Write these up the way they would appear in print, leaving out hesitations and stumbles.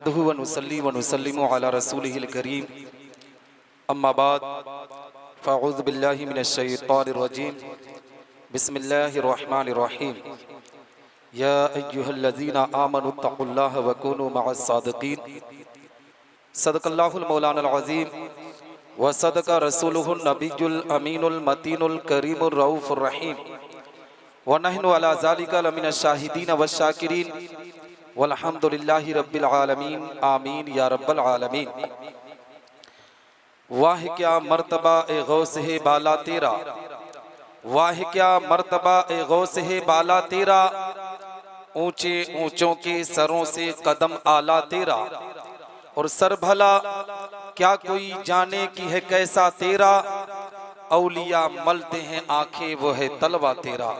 व नुसल्लिमु अला रसूलिहिल करीम अम्मा बाद फ़अऊज़ु बिल्लाहि मिनश शैतानिर रजीम बिस्मिल्लाहिर रहमानिर रहीम या अय्युहल्लज़ीना आमनुत्तक़ुल्लाह व कूनू मअस सादिक़ीन सदक़ल्लाहुल मौलानाल अज़ीम व सदक़ रसूलुहुन नबियुल अमीनुल मतीनुल करीमुर रऊफ़ुर रहीम व नहनु अला ज़ालिका लमिनश शाहिदीन व शाकिरीन वल्हम्दुलिल्लाहि रब्बिल आलमीन आमीन या रब्बल आलमीन। वाह क्या मर्तबा ए गौस है बाला तेरा, वाह क्या मर्तबा ए गौस है बाला तेरा, ऊंचे ऊंचों के सरों से कदम आला तेरा। और सर भला क्या कोई जाने की है कैसा तेरा, औलिया मलते हैं आंखें वो है तलवा तेरा।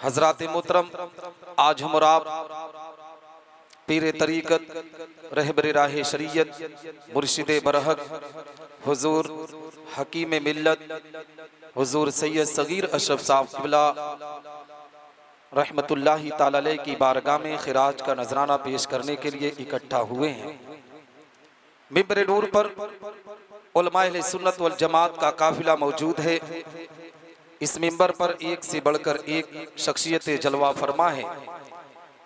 हजरात मोहतरम, आज हम और आप पीरे तरीक़त रहबर राह शरीयत मुर्शिद बरहक हुजूर हकीम मिल्लत हुजूर सैयद सगीर अशरफ साहब क़िबला रहमतुल्लाहि ताला अलैह की बारगाह में खिराज का नजराना पेश करने के लिए इकट्ठा हुए हैं। मिंबर नूर पर उलमाए अहले सुन्नत वल जमात का काफिला मौजूद है। इस मिंबर पर एक से बढ़कर एक शख्सियत जलवा फरमा है,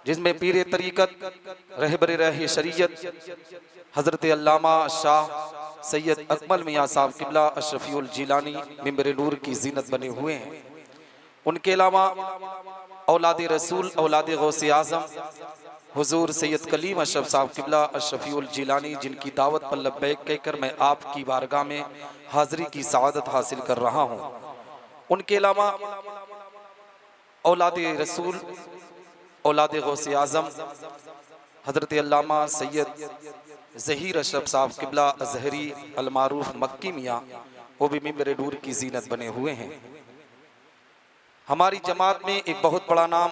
जिसमें पीरे तरीक़त रहबर राह शरीयत हज़रत अल्लामा शाह सैयद अकमल मियाँ साहब क़िबला अशरफीउल जिलानी मिंबर नूर की जीनत बने हुए हैं। उनके अलावा औलाद रसूल औलाद गौसे आज़म हुजूर सैयद कलीम अशरफ साहब क़िबला अशरफीउल जिलानी, जिनकी दावत पर लब्बैक कहकर मैं आपकी बारगाह में हाज़री की सआदत हासिल कर रहा हूँ। उनके अलावा औलाद रसूल औलाद गौसे आज़म हज़रत अल्लामा सैयद ज़हीर अशरफ साहब क़िबला अज़हरी अलमारूफ मक्की मियाँ, वो भी मिंबर नूर की जीनत बने हुए हैं। हमारी जमात में एक बहुत बड़ा नाम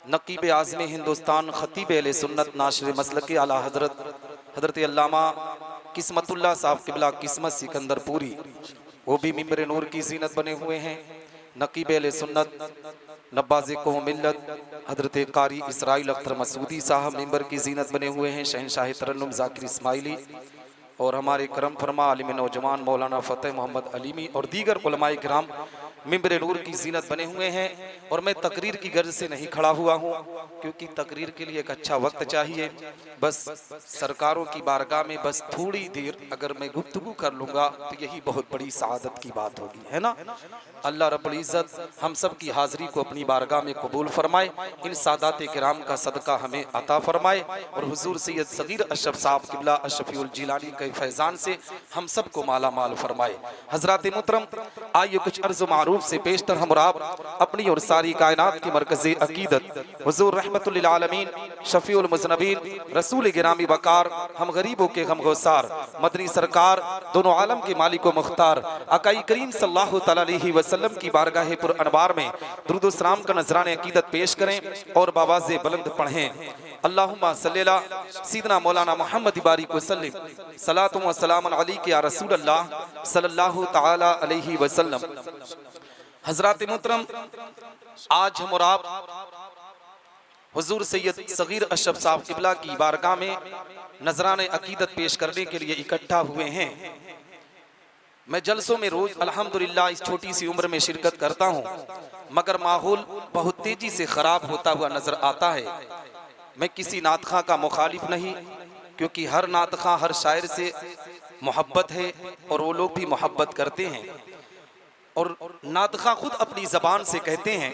नकीब आज़म हिंदुस्तान खतीब अहले सुन्नत नाशिर मसलक आला हज़रत अल्लामा किस्मतुल्लाह साहब क़िबला किस्मत सिकंदरपुरी, वो भी मिंबर नूर की जीनत बने हुए हैं। नकीब अहले सुन्नत नब्बाज़ कौम मिल्लत हज़रत कारी इसराइल अख्तर मसूदी साहब मिंबर की जीनत बने हुए हैं। शहनशाह तरन्नुम ज़ाकिर इस्माइली और हमारे करम फरमा आलिम नौजवान मौलाना फ़तेह मोहम्मद अलीमी और दीगर उलमाए किराम मिंबर नूर की जीनत बने हुए हैं। और मैं तकरीर की गर्ज से नहीं खड़ा हुआ हूँ, क्योंकि तकरीर के लिए एक अच्छा वक्त चाहिए। बस सरकारों की बारगाह में बस थोड़ी देर अगर मैं गुफ्तगू कर लूँगा तो यही बहुत बड़ी सआदत की बात होगी, है ना। अल्लाह रब्बुल इज़्ज़त हम सब की हाज़री को अपनी बारगाह में कबूल फरमाए, इन सादात किराम का सदका हमें अता फरमाए और हुजूर सैयद सगीर अशरफ साहब क़िबला अशरफीउल जिलानी के फैज़ान से हम सब को माला माल फरमाए। हज़रात मोहतरम, आइए कुछ अर्ज़ मारूफ से पेशतर हम और आप अपनी और सारी कायनात की मरकज़े अकीदत हुजूर रहमतुल लिल आलमीन शफीउल मुज़नबीन रसूल गिरामी वकार हम गरीबों के गमगोसार मदनी सरकार दोनों आलम के मालिक व मुख्तार आकाई करीम सल्लल्लाहु तआला अलैहि वसल्लम की बारगाह पुर अनवार में दुरूद व सलाम का नजराने अकीदत पेश करें और बावाज़े बुलंद पढ़ें। अल्लाहुम्मा सल्ली अला सय्यिदना मौलाना मुहम्मद बारिक वसल्लम सलातु व सलामुन अलैका या रसूल अल्लाह सल्लल्लाहु तआला अलैहि वसल्लम। हज़रात मोहतरम, आज हम और आप हुजूर सैयद सगीर अशरफ साहब क़िबला की बारगाह में नजराने अकीदत पेश करने के लिए इकट्ठा हुए हैं। मैं जलसों में रोज अल्हम्दुलिल्लाह इस छोटी सी उम्र में शिरकत करता हूँ, मगर माहौल बहुत तेजी से खराब होता हुआ नजर आता है। मैं किसी नातखा का मुखालिफ नहीं, क्योंकि हर नातखा हर शायर से मोहब्बत है और वो लोग भी मोहब्बत करते हैं। और नातखा खुद अपनी ज़बान से कहते हैं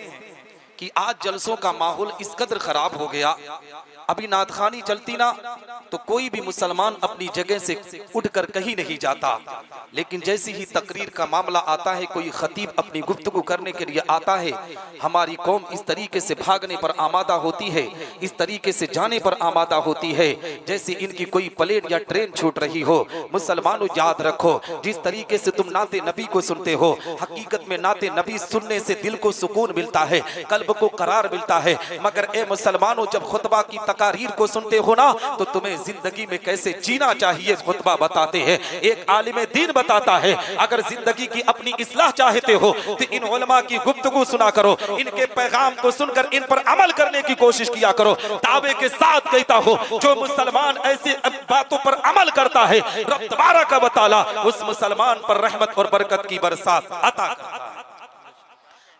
कि आज जलसों का माहौल इस कदर खराब हो गया, अभी नातखानी चलती ना तो कोई भी मुसलमान अपनी जगह से उठकर कहीं नहीं जाता, लेकिन जैसे ही तकरीर का मामला आता है, कोई खतीब अपनी गुफ्तगू करने के लिए आता है, हमारी कौम इस तरीके से भागने पर आमादा होती है, इस तरीके से जाने पर आमादा होती है जैसे इनकी कोई प्लेन या ट्रेन छूट रही हो। मुसलमानों, याद रखो, जिस तरीके से तुम नाते नबी को सुनते हो, हकीकत में नाते नबी सुनने से दिल को सुकून मिलता है, कल्ब को करार मिलता है, मगर ए मुसलमानों, जब खुतबा की तकारीर को सुनते हो ना तो तुम्हें जिंदगी में कैसे जीना चाहिए खुतबा बताते हैं। एक आलिम दीन बताता है अगर जिंदगी की अपनी इस्लाह चाहते हो तो इन उलमा की गुफ्तगू सुना करो, इनके पैगाम को सुनकर इन पर अमल करने की कोशिश किया करो। दावे के साथ कहता हो जो मुसलमान ऐसी बातों पर अमल करता है रब तबारक व तआला उस मुसलमान पर रहमत और बरकत की बरसात अता करता है।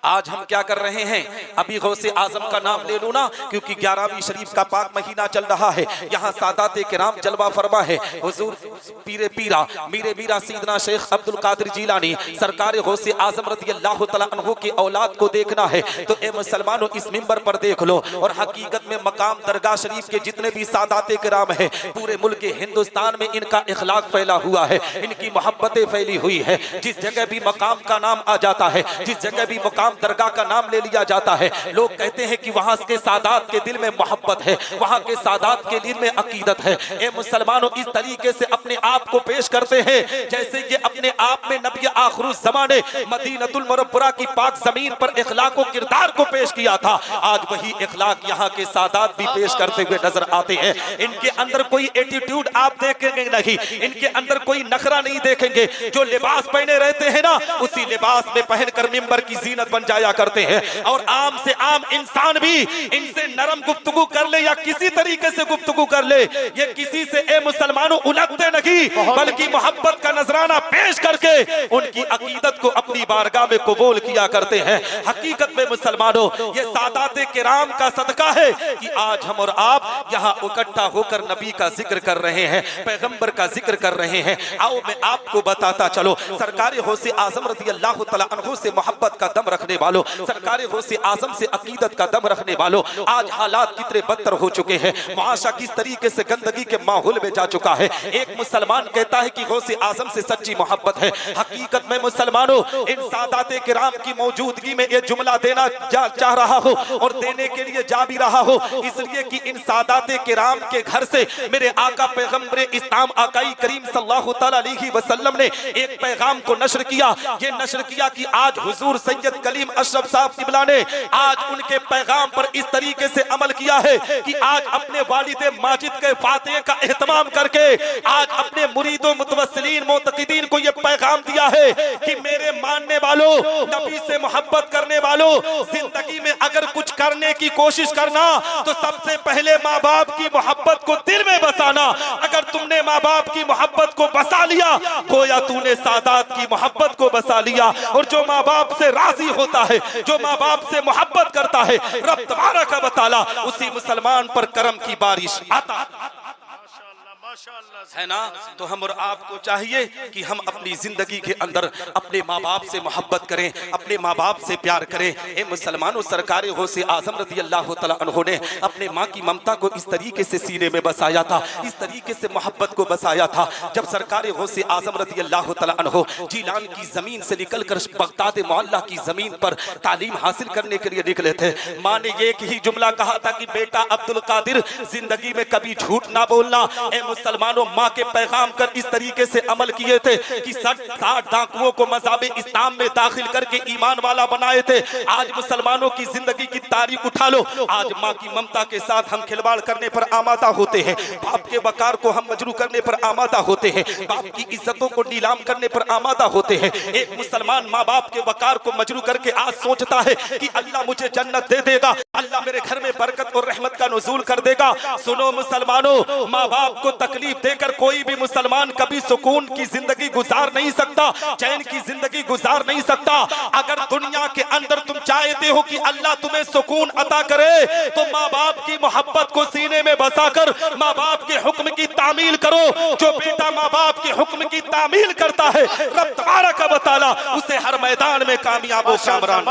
आज हम क्या कर रहे हैं, अभी गौसे आजम का नाम ले लूं ना, क्योंकि 11वीं शरीफ का पाक महीना चल रहा है। यहाँ सादात किराम जलवा फरमा है। हुजूर पीरे पीरा मीरे मीरा सीदना शेख अब्दुल कादिर जिलानी सरकार गौसे आजम रज़ी अल्लाह तआला अन्हु की औलाद को देखना है तो ए मुसलमानों इस मिंबर पर देख लो। और हकीकत में मकाम दरगाह शरीफ के जितने भी सादात किराम है पूरे मुल्क हिंदुस्तान में इनका इखलाक फैला हुआ है, इनकी मोहब्बतें फैली हुई है। जिस जगह भी मकाम का नाम आ जाता है, जिस जगह भी मकाम दरगाह का नाम ले लिया जाता है, लोग कहते हैं कि वहां के सादात के दिल में मोहब्बत है, वहां के सादात के दिल में अकीदत है। ए मुसलमानों इस तरीके से अपने आप को पेश करते हैं जैसे ये अपने आप में नबी आखिरुल ज़माने मदीनतुल मुनव्वरा की पाक जमीन पर इखलाक और किरदार को पेश किया था। आज वही इखलाक यहाँ के सादात भी पेश करते हुए नजर आते हैं। इनके अंदर कोई एटीट्यूड आप देखेंगे नहीं, इनके अंदर कोई नखरा नहीं देखेंगे। जो लिबास पहने रहते हैं ना उसी लिबास में पहनकर मिंबर की जीनत बन जाया करते हैं। और आम से आम इंसान भी इनसे नरम गुफ्तगू कर ले या किसी तरीके से गुफ्तगू कर ले, ये किसी से ए मुसलमानों उलझते नहीं बल्कि मोहब्बत का नजराना पेश करके उनकी अकीदत को अपनी बारगाह में कबूल किया करते हैं। हकीकत में मुसलमानों ये सादाते किराम का सदका है कि आज हम और आप यहाँ इकट्ठा होकर नबी का जिक्र कर रहे हैं, पैगंबर का जिक्र कर रहे हैं। आओ मैं आपको बताता चलो सरकार गौसे आजम रज़ी अल्लाह तआला अन्हु से मोहब्बत का दम रखने वालों, सरकार गौसे आजम से अकीदत का दम रखने वालों, आज हालात कितने बदतर हो चुके हैं, मुआशरा किस तरीके से गंदगी के माहौल में जा चुका है। एक मुसलमान कहता है कि गौसे आजम से सच्ची मोहब्बत है। हकीकत में मुसलमानों इन सादाते किराम की मौजूदगी में ये जुमला देना चाह रहा हो और देने के लिए जा भी रहा हो, इसलिए कि इन सादाते किराम के घर से मेरे आका पैगंबर इस्लाम आकाई करीम सल्लल्लाहु तआला अलैहि वसल्लम ने एक पैगाम को नशर किया। ये नशर किया कि आज हुजूर सैयद कलीम अशरफ साहब किबला ने आज उनके पैगाम पर इस तरीके से अमल किया है कि आज अपने वालिद माजिद के फातिहे का एहतमाम करके आज अपने मुरीदों मुतवस्सिलीन मोतकिदीन को ये पैगाम दिया है कि मेरे मानने वालों, नबी से मोहब्बत करने वालों, जिंदगी में अगर कुछ करने की कोशिश करना तो सबसे पहले माँ बाप की मोहब्बत को दिल में बसाना। अगर तुमने माँ बाप की मोहब्बत को बसा लिया गोया तूने सादात की मोहब्बत को बसा लिया। और जो माँ बाप से राजी होता है, जो माँ बाप से मोहब्बत करता है, रब तबारक व तआला उसी मुसलमान पर करम की बारिश आता है ना। तो हम और आपको चाहिए कि हम अपनी जिंदगी के अंदर अपने माँ बाप से मोहब्बत करें, अपने माँ बाप से प्यार करें। ए मुसलमानों सरकार गौसे आजम रज़ी अल्लाह तआला अन्हु ने अपने माँ की ममता को इस तरीके से सीने में बसाया था, इस तरीके से मोहब्बत को बसाया था। जब सरकार गौसे आजम रज़ी अल्लाह तआला अन्हु जीलान की जमीन से निकलकर बगदाद मोहल्ला की जमीन पर तालीम हासिल करने के लिए निकले थे, माँ ने एक ही जुमला कहा था कि बेटा अब्दुल कादिर जिंदगी में कभी झूठ ना बोलना। मुसलमानों माँ के पैगाम कर इस तरीके से अमल किए थे कि 60 डाकुओं को मज़हब इस्लाम में दाखिल करके ईमान वाला बनाए थे। आज मुसलमानों की जिंदगी की तारीख उठा लो, आज माँ की ममता के साथ हम खिलवाड़ करने पर आमादा होते हैं, बाप के वकार को हम मजरू करने पर आमादा होते हैं, बाप की इज्जतों को नीलाम करने पर आमादा होते हैं। एक मुसलमान माँ बाप के वकार को मजरू करके आज सोचता है कि अल्लाह मुझे जन्नत दे देगा, अल्लाह मेरे घर में बरकत और रहमत का नुज़ूल कर देगा। सुनो मुसलमानों, माँ बाप को तकलीफ देकर कोई भी मुसलमान कभी सुकून की जिंदगी गुजार नहीं सकता, चैन की जिंदगी गुजार नहीं सकता। अगर दुनिया के अंदर तुम चाहते हो कि अल्लाह तुम्हें सुकून अता करे तो माँ बाप की मोहब्बत को सीने में बसाकर माँ बाप के हुक्म की तामील करो। जो बेटा माँ बाप के हुक्म की तामील करता है रब तबारक व तआला उसे हर मैदान में कामयाब व कामरान।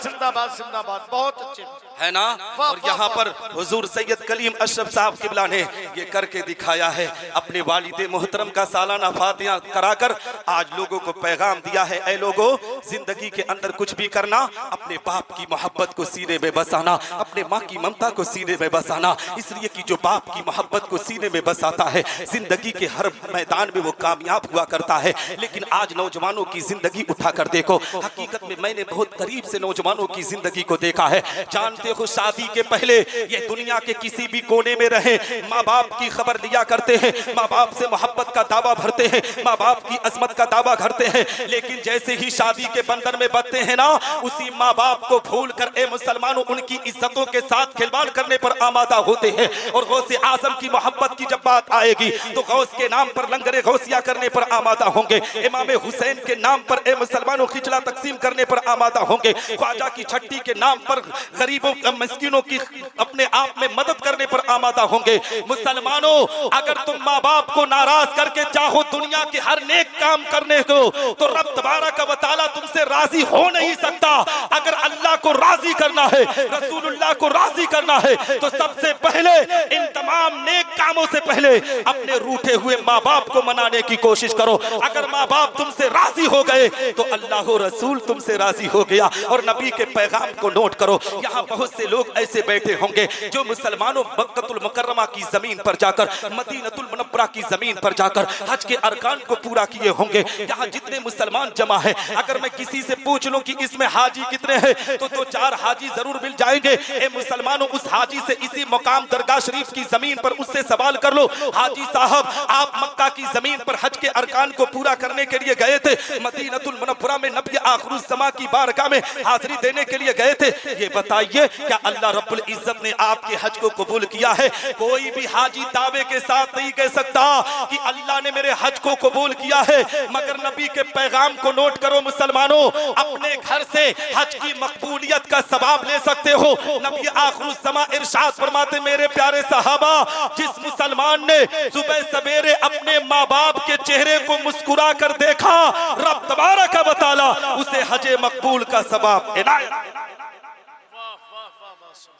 जिंदाबाद जिंदाबाद, बहुत अच्छे है ना। और यहाँ पर हुजूर सैयद कलीम अशरफ साहब किबला ने ये करके दिखाया है, अपने वालिद मोहतरम का सालाना फातिहा कराकर आज लोगों को पैगाम दिया है, ऐ लोगों जिंदगी के अंदर कुछ भी करना, अपने बाप की मोहब्बत को सीने में बसाना, अपने माँ की ममता को सीने में बसाना। इसलिए कि जो बाप की मोहब्बत को सीने में बसाता है जिंदगी के हर मैदान में वो कामयाब हुआ करता है। लेकिन आज नौजवानों की जिंदगी उठाकर देखो, हकीकत में मैंने बहुत करीब से नौजवानों की जिंदगी को देखा है। जानते हो शादी के पहले ये दुनिया के किसी भी कोने में रहे, माँ बाप की खबर लिया करते हैं, माँ बाप से मोहब्बत का दावा भरते हैं, माँ बाप की अजमत का दावा करते हैं, लेकिन जैसे ही शादी के बंधन में बंधते हैं ना, उसी माँ बाप को भूल कर ए मुसलमानों उनकी इज्जतों के साथ खिलवाड़ करने पर आमादा होते हैं। और गौसे आजम की मोहब्बत की जब बात आएगी तो गौस के नाम पर लंगरे गौसिया करने पर आमादा होंगे, इमाम हुसैन के नाम पर ए मुसलमानों खिचड़ा तकसीम करने पर आमादा होंगे, ख्वाजा की छट्टी के नाम पर गरीबों मिस्किनों की अपने आप में मदद करने पर आमादा होंगे। मुसलमानों अगर तुम माँ बाप को नाराज करके चाहो दुनिया के हर नेक काम करने को तो रब तबारक व तआला तुमसे राजी हो नहीं सकता। अगर अल्लाह को राजी करना है, रसूलुल्लाह को राजी करना है तो सबसे पहले इन तमाम नेक कामों से पहले अपने रूठे हुए माँ बाप को मनाने की कोशिश करो। अगर माँ बाप तुमसे राजी हो गए तो अल्लाह रसूल तुमसे राजी हो गया। और नबी के पैगाम को नोट करो। यहाँ बहुत से लोग ऐसे बैठे होंगे जो मुसलमानों मक्कतुल मुकर्रमा की जमीन पर जाकर, मदीनतुल मुनव्वरा की जमीन पर जाकर हज के अरकान को पूरा किए होंगे। यहाँ जितने मुसलमान जमा है, अगर मैं किसी से पूछ लूं कि इसमें हाजी कितने हैं तो 2-4 हाजी जरूर मिल जाएंगे। ए मुसलमानों उस हाजी से इसी मुकाम दरगाह शरीफ की जमीन पर उससे सवाल कर लो, हाजी साहब आप मक्का की जमीन पर हज के अरकान को पूरा करने के लिए गए थे, मदीनतुल मुनव्वरा में नबी आखिरुल ज़मा की बारगाह में हाजिरी देने के लिए गए थे, ये बताइए क्या अल्लाह रब्बुल इज्जत ने आपके हज को कबूल किया है? कोई भी हाजी दावे के साथ नहीं कह सकता कि अल्लाह ने मेरे हज को कबूल किया है। मगर नबी के पैगाम को नोट करो मुसलमानों, अपने घर से हज की मकबूलियत का सवाब ले सकते हो। नबी आखिरुल ज़मा इरशाद फरमाते, मेरे प्यारे सहाबा, जिस मुसलमान ने सुबह सवेरे अपने माँ बाप के चेहरे को मुस्कुरा कर देखा, रब तबारक व तआला उसे हज मकबूल का सवाब इनायत।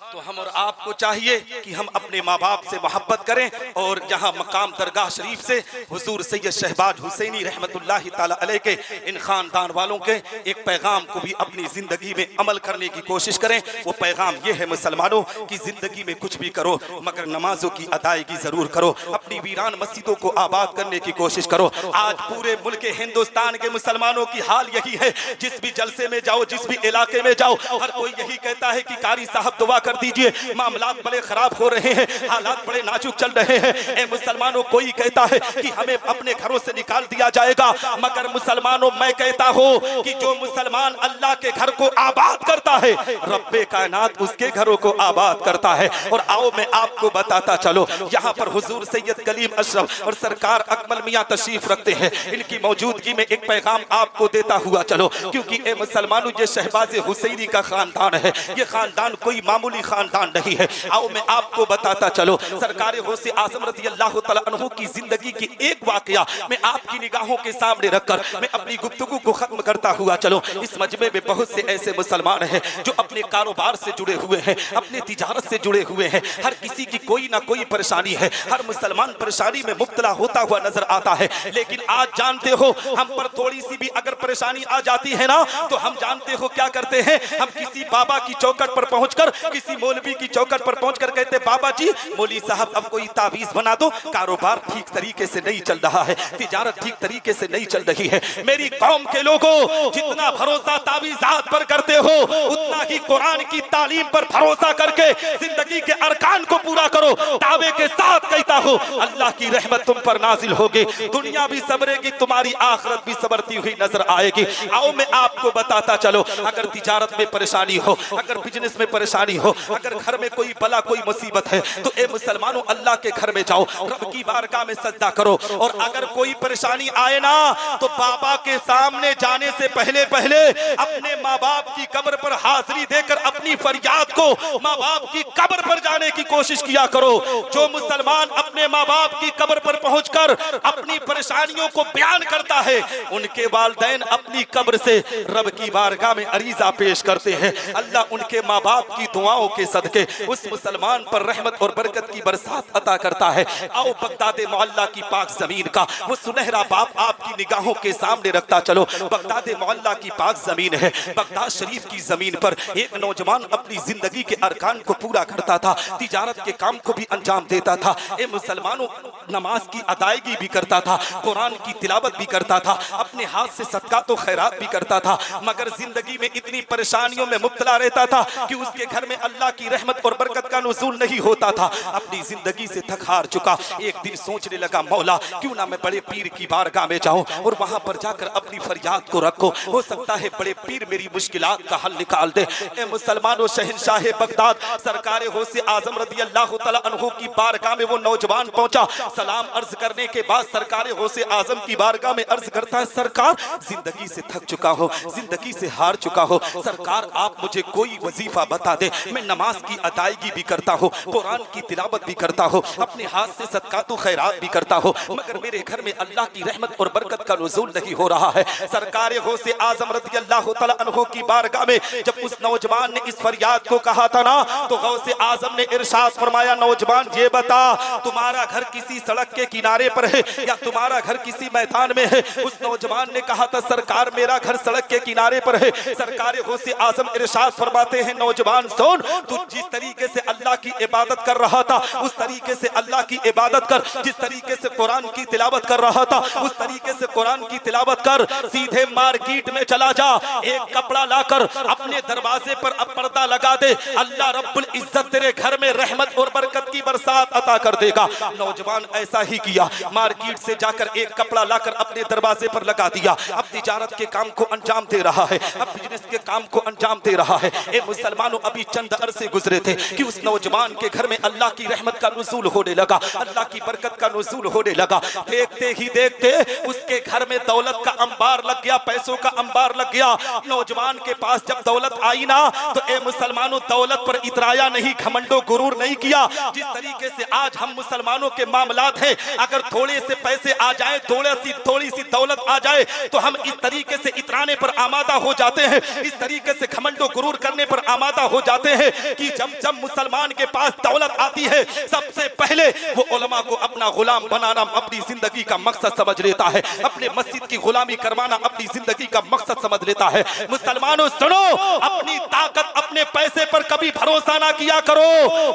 तो हम और आपको चाहिए कि हम अपने माँ बाप से मोहब्बत करें और जहाँ मकाम दरगाह शरीफ से हुजूर सैयद शहबाज हुसैनी रहमतुल्लाहि ताला अलैह के इन खानदान वालों के एक पैगाम को भी अपनी जिंदगी में अमल करने की कोशिश करें। वो पैगाम ये है मुसलमानों की जिंदगी में कुछ भी करो मगर नमाजों की अदायगी जरूर करो, अपनी वीरान मस्जिदों को आबाद करने की कोशिश करो। आज पूरे मुल्क हिंदुस्तान के मुसलमानों की हाल यही है, जिस भी जलसे में जाओ, जिस भी इलाके में जाओ, हर कोई यही कहता है कि कारी साहब दुआ कर दीजिए, मामलात बड़े खराब हो रहे हैं, हालात बड़े नाजुक चल रहे हैं। ए मुसलमानों, कोई कहता है कि हमें अपने घरों से निकाल दिया जाएगा, मगर मुसलमानों मैं कहता हूं कि जो मुसलमान अल्लाह के घर को आबाद करता है, रब्बे कायनात उसके घरों को आबाद करता है। और आओ मैं आपको बताता चलो, यहाँ पर हुजूर सैयद कलीम अशरफ और सरकार अकमल मियां तशरीफ रखते हैं, इनकी मौजूदगी में एक पैगाम आपको देता हुआ चलो, क्योंकि ए मुसलमानों ये शहबाज हुसैनी का खानदान है, ये खानदान कोई मामूली खानदान नहीं है। आओ मैं आपको बताता चलो, सरकार गौसे आज़म रज़ी अल्लाह तआला अन्हु की जिंदगी की एक वाकया मैं आपकी निगाहों के सामने रखकर मैं अपनी गुफ्तगू को खत्म करता हुआ चलो। इस मजमे में बहुत से ऐसे मुसलमान हैं जो अपने कारोबार से जुड़े हुए हैं, अपने तिजारत से जुड़े हुए हैं, हर किसी की कोई ना कोई परेशानी है, हर मुसलमान परेशानी में मुब्तला होता हुआ नजर आता है। लेकिन आज जानते हो हम पर थोड़ी सी भी अगर परेशानी आ जाती है ना, तो हम जानते हो क्या करते हैं, हम किसी बाबा की चौखट पर पहुंचकर, किसी मौलवी की चौखट पर पहुंचकर कहते, बाबा जी मौली साहब अब कोई ताबीज बना दो, कारोबार ठीक तरीके से नहीं चल रहा है, तिजारत ठीक तरीके से नहीं चल रही है। मेरी कौम के लोगों, जितना भरोसा ताबीजात पर करते हो उतना ही कुरान की तालीम पर भरोसा करके जिंदगी के अरकान को पूरा करो। दावे के साथ कहता हो, अल्लाह की रहमत तुम पर नाजिल होगी, दुनिया भी सबरेगी, तुम्हारी आखिरत भी सबरती हुई नजर आएगी। आओ मैं आपको बताता चलो, अगर तिजारत में परेशानी हो, अगर बिजनेस में परेशानी हो, अगर घर में कोई बला कोई मुसीबत है, तो ए मुसलमानों अल्लाह के घर में जाओ, रब की बारगाह में सजदा करो। और अगर कोई परेशानी आए ना, तो बाबा के सामने जाने से पहले पहले अपने माँ बाप की कब्र पर हाजिरी देकर अपनी फरियाद को माँ बाप की कब्र पर जाने की कोशिश किया करो। जो मुसलमान अपने माँ बाप की कब्र पर पहुंचकर अपनी परेशानियों को बयान करता है, उनके वालिदैन अपनी कब्र से रब की बारगाह में अरीजा पेश करते हैं। अल्लाह उनके माँ बाप की दुआओं के सदके उस मुसलमान पर रहमत और बरकत की बरसात अता करता है। आओ बगदाद मोहल्ला की पाक जमीन का वो सुनहरा बाप आपकी निगाहों के सामने रखता चलो। बगदाद मोहल्ला की पाक जमीन है, बगदाद शरीफ की जमीन पर एक नौजवान अपनी जिंदगी के अरकान को पूरा करता था, तिजारत के काम को भी अंजाम देता था। ए मुसलमानों, नमाज की अदायगी भी करता था, कुरान की तिलावत भी करता था, अपने हाथ से सदका तो खैरात भी करता था, मगर जिंदगी में इतनी परेशानियों में मुब्तला रहता था कि उसके घर में अल्लाह की रहमत और बरकत का नुज़ूल नहीं होता था। अपनी जिंदगी से थक हार चुका एक दिन सोचने लगा, मौला क्यों ना मैं बड़े पीर की बारगाह में जाऊं और वहां पर जाकर अपनी फरियाद को रखो, हो सकता है बड़े पीर मेरी मुश्किलात का हल निकाल दे। ए मुसलमानों, शहंशाह बगदाद सरकार गौसे आजम रज़ी अल्लाह तआला अन्हु की बारगाह में वो नौजवान पहुंचा। सलाम अर्ज करने के बाद सरकार गौसे आजम की बारगाह में अर्ज करता है, सरकार जिंदगी से थक चुका हो, जिंदगी से हार चुका हो, सरकार आप मुझे कोई वजीफा बता दे, मैं नमाज की अदायगी भी करता हो, कुरान की तिलावत भी करता हो, अपने हाथ से सदका तो खैरात भी करता हो, मगर मेरे घर में अल्लाह की रहमत और बरकत का नुज़ूल नहीं हो रहा है। सरकार गौसे आजम रज़ी अल्लाह तआला अन्हु की बारगाह में जब उस नौजवान ने इस फरियाद को कहा था ना, तो गौसे आजम ने इरशाद फरमाया, नौजवान ये बता तुम्हारा घर किसी सड़क के किनारे पर है या तुम्हारा घर किसी मैदान में है? उस नौजवान ने कहा था, सरकार मेरा घर सड़क के किनारे पर है। सरकार गौसे आजम इरशाद फरमाते हैं, नौजवान सुन, तू जिस तरीके से अल्लाह की इबादत कर रहा था उस तरीके से अल्लाह की इबादत कर, जिस तरीके से कुरान की तिलावत कर रहा था उस तरीके से कुरान की तिलावत कर, सीधे मार्केट में चला जा, एक कपड़ा लाकर अपने दरवाजे पर अब पर्दा लगा दे, अल्लाह रब्बुल इज्जत तेरे घर में रहमत और बरकत की बरसात अता कर देगा। नौजवान ऐसा ही किया, मार्केट से जाकर एक कपड़ा लाकर अपने दरवाजे पर लगा दिया, अब तिजारत के काम को अंजाम दे रहा है, अब बिजनेस के काम को अंजाम दे रहा है। ए मुसलमानों, अभी चंद अरसे गुजरे थे कि उस नौजवान के घर में अल्लाह की रहमत का नुज़ूल होने लगा, अल्लाह की बरकत का नुज़ूल होने लगा। देखते ही देखते उसके घर में दौलत का अंबार लग गया, पैसों का अंबार लग गया। नौजवान के पास जब दौलत आई ना, तो ए मुसलमानों दौलत पर इतराया नहीं, घमंडो गुरूर नहीं किया। जिस तरीके से आज हम मुसलमानों के मामलात हैं, अगर थोड़े से पैसे आ जाए, थोड़ी सी दौलत आ जाए, तो हम इस तरीके से इतराने पर आमादा हो जाते हैं, इस तरीके से घमंडो गुरूर करने पर आमादा हो जाते हैं कि जब मुसलमान के पास दौलत आती है, सबसे पहले वो उलमा को अपना गुलाम बनाना अपनी जिंदगी का मकसद समझ लेता है, अपने मस्जिद की गुलामी करवाना अपनी जिंदगी का मकसद समझ लेता है। मुसलमानों सुनो, अपनी ताकत अपने पैसे पर कभी भरोसा ना किया करो।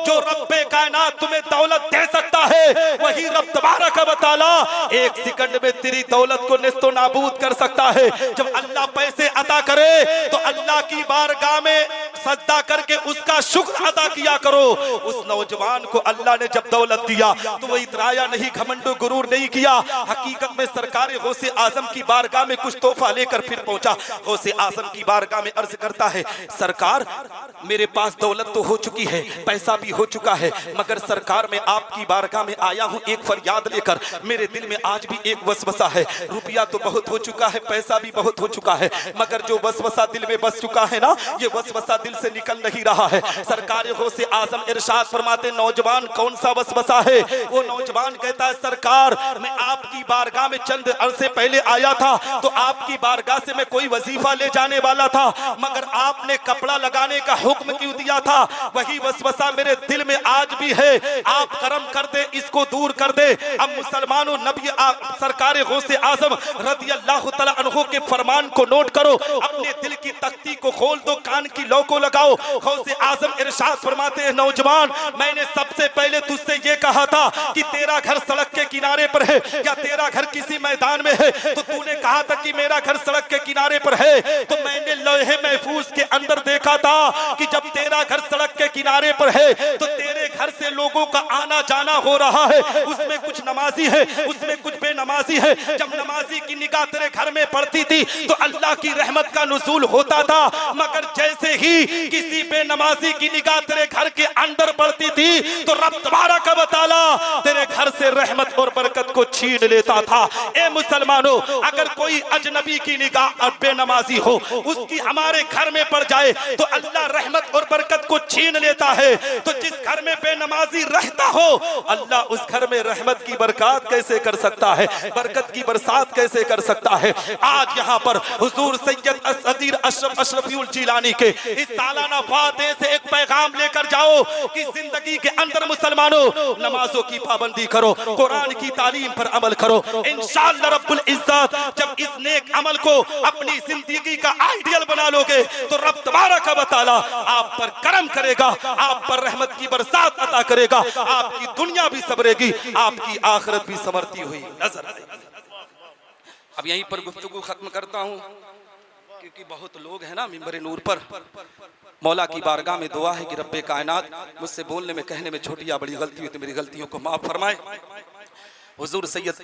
जो रब्बे कायनात तुम्हें दौलत दे सकता है, वही रब तबारक व तआला एक सेकंड में तेरी दौलत को नेस्तो नाबूद कर सकता है। जब अल्लाह पैसे अता करे तो अल्लाह की बारगाह में सजदा करके उसका शुक्र अदा किया करो। उस नौजवान को अल्लाह ने जब दौलत दिया तो वो इतराया नहीं, घमंडो गुरूर नहीं किया। हकीकत में सरकार गौसे आजम की बारगाह में कुछ तोहफा लेकर फिर पहुंचा। गौसे आजम की बारगाह में अर्ज करता है, सरकार मेरे पास दौलत तो हो चुकी है, पैसा भी हो चुका है, मगर सरकार मैं आपकी बारगाह में आया हूं एक फरियाद लेकर। मेरे दिल में आज भी एक वसवसा है, रुपया तो बहुत हो चुका है, पैसा भी बहुत हो चुका है, मगर जो वसवसा दिल में बस चुका है ना, ये वसवसा दिल से निकल नहीं रहा है। सरकार गौसे आजम इरशाद फरमाते, नौजवान कौन सा वसवसा है? वो नौजवान कहता है, सरकार मैं आपकी बारगाह में चंद अरसे पहले आया था, तो आपकी बारगाह से मैं कोई वजीफा ले जाने वाला था, मगर आपने कपड़ा लगाने का हुक्म क्यों दिया था? वही वसवसा मेरे दिल में आज भी है, आप करम कर दे, इसको दूर कर दे। अब मुसलमानों, नबी सरकार गौसे आजम रज़ी अल्लाह तआला अन्हु के फरमान को नोट करो, अपने दिल की तख्ती को खोल दो, कान की लौ को लगाओ। गौसे आजम इरशाद फरमाते हैं, नौजवान मैंने सबसे पहले तुझसे ये कहा था कि तेरा घर सड़क के किनारे पर है या तेरा घर किसी मैदान में है, तो तूने कहा था कि मेरा घर सड़क के किनारे पर है, तो मैंने लौहे महफूज के अंदर देखा था कि जब तेरा घर सड़क के किनारे पर है तो तेरे घर से लोगों का आना जाना हो रहा है, उसमें कुछ नमाजी है, उसमें कुछ बेनमाजी है। जब नमाजी की निगाह तेरे घर में पड़ती थी तो अल्लाह की रहमत का नुज़ूल होता था, मगर जैसे ही किसी बेनमाजी की निगाह तेरे घर के अंदर पड़ती थी तो रब तबारक व तआला तेरे घर से रहमत और बरकत को छीन लेता था। ए मुसलमानों, अगर कोई अजनबी की निगाह बेनमाजी हो, उसकी हमारे घर में पड़ जाए तो अल्लाह रहमत और बरकत को छीन लेता है। तो जिस घर में बेनमाजी रहता हो, अल्लाह उस घर में रहमत की बरकत कैसे कर सकता है, बरकत की बरसात कैसे कर सकता है। आज यहाँ पर हुजूर सैयद असदीर अशरफ अशरफीउल जिलानी के इस सालाना वादे से एक पैगाम लेकर जाओ कि जिंदगी के अंदर मुसलमानों नमाजों की पाबंदी करो, कुरान की तालीम तालीम पर अमल करो। इंशाअल्लाह रब्बुल इज्जत जब इस नेक अमल को अपनी जिंदगी का आइडियल बना लोगे तो रब तबारक व तआला आप पर करम करेगा, आप पर रहमत की बरसात अता करेगा, आपकी दुनिया भी संवरेगी, आपकी आखिरत भी संवरती हुई नजर आएगी। अब यहीं पर गुफ्तगू खत्म करता हूँ क्योंकि बहुत लोग हैं ना मिंबर नूर पर। मौला की बारगाह में दुआ है कि रब्बे कायनात मुझसे बोलने में कहने में छोटी या बड़ी गलती हुई तो मेरी गलतियों को माफ फरमाए। हुजूर सैयद